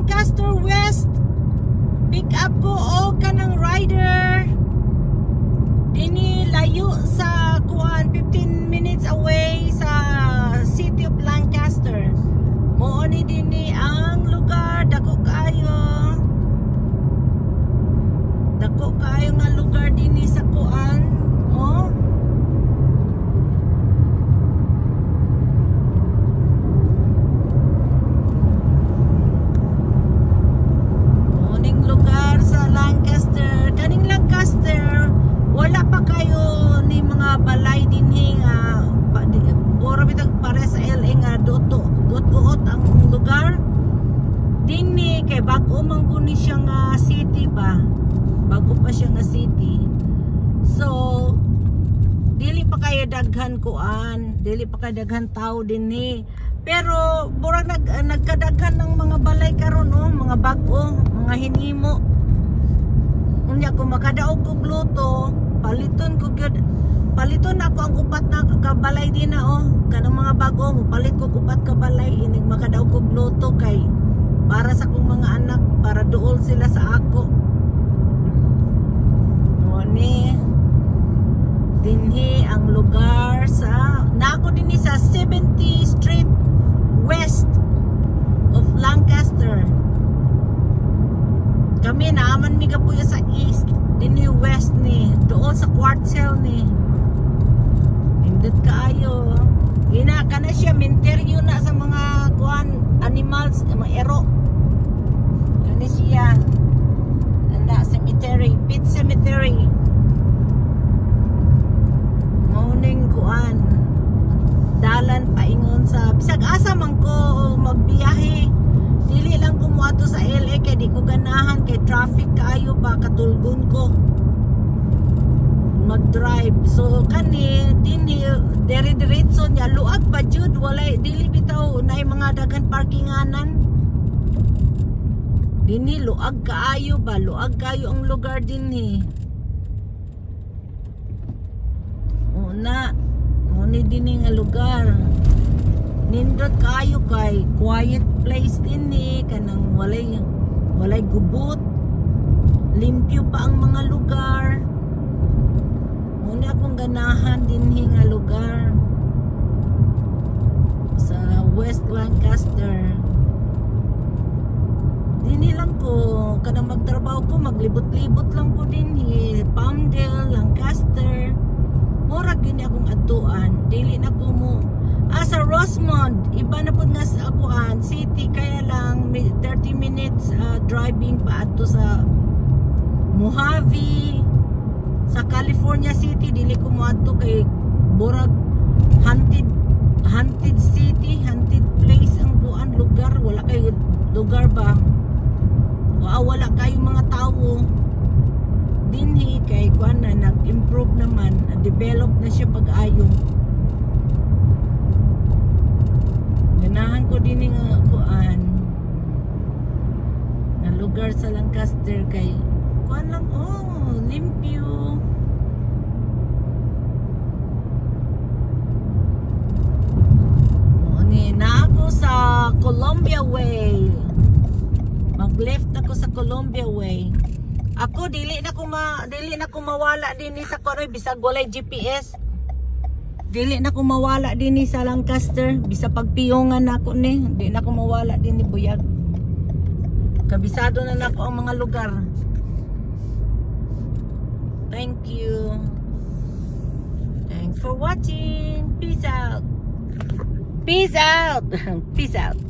Lancaster West. Pick up ko o kanang rider. Dini layo sa kuan 15 minutes away sa city of Lancaster. Mo ni dini ang lugar dako kayo. Dako kayo nga lugar dini sa kuan. Oh. Moning lugar sa Lancaster. Kaning Lancaster, wala pa kayo ni mga balay dinhi nga ora bitag pare sa LA nga duot ang lugar dinhi kay bago man guni siya nga city ba. Bago pa siya nga city. So dili pa kayo daghan kuan, dili pa kayo daghan tao dinhi. Pero burang nagkadaghan ng mga balay karon oh, mga bago, mga hinimo. Unya kung makadaog og luto, paliton ako ang upat na kabalay din na oh. Kanang mga bago mo palit ko upat ka balay inig makadaog og luto kay para sa kong mga anak, para duol sila sa ako. Ni dinhi ang lugar sa nako dinhi sa 70th Street West of Lancaster. Kami naaman mi kapuyo sa east, dinhi west ni, doon sa Quartzel ni. Indot kaayo. Gina kana siya minteryo na sa mga kuan animals, mga ero. Kani siya na cemetery, pit cemetery. Morning kuan. Dalan paingon sa bisag asa man ko magbiyahe. Dili lang ko moadto sa LA kay di ko ganahan kay traffic kaayo ba katulgon ko mag-drive. So kani dinhi dire-diretso nya luag pa jud walay dili bitaw nay mga daghan parkinganan. Dinhi luag kaayo ba, luag kayo ang lugar dinhi. Una, muni dinhi nga lugar. Nindot kayo kay quiet place dinhi, kanang walay gubot. Limpyo pa ang mga lugar. Muna akong ganahan dinhi nga lugar sa West Lancaster. Dini lang ko kanang magtrabaho ko, maglibot-libot lang ko dinhi, Palmdale, Lancaster. Mura gini akong atuan, dili na ko mo sa Rosemont, iba na pud nga sa akuan city, kaya lang 30 minutes driving pa adto sa Mojave. Sa California City dili ko moadto kay burag haunted city, haunted place ang kuan lugar, wala kay lugar ba. Wala kayong mga tao dinhi kay kuan na nag-improve naman, na-develop na siya pag-ayo. Ganahan ko dinhi nga kuan na lugar sa Lancaster kay kuan lang oh, limpyo. Ni na ako sa Columbia Way. Mag-left ako sa Columbia Way. Ako dili na ko mawala dinhi sa Koroy bisag walay GPS. Dili na ko mawala dinhi sa Lancaster bisa pagpiyongan nako ni, di na ko mawala dinhi buyag. Kabisado na nako ang mga lugar. Thank you. Thanks for watching. Peace out. Peace out. Peace out.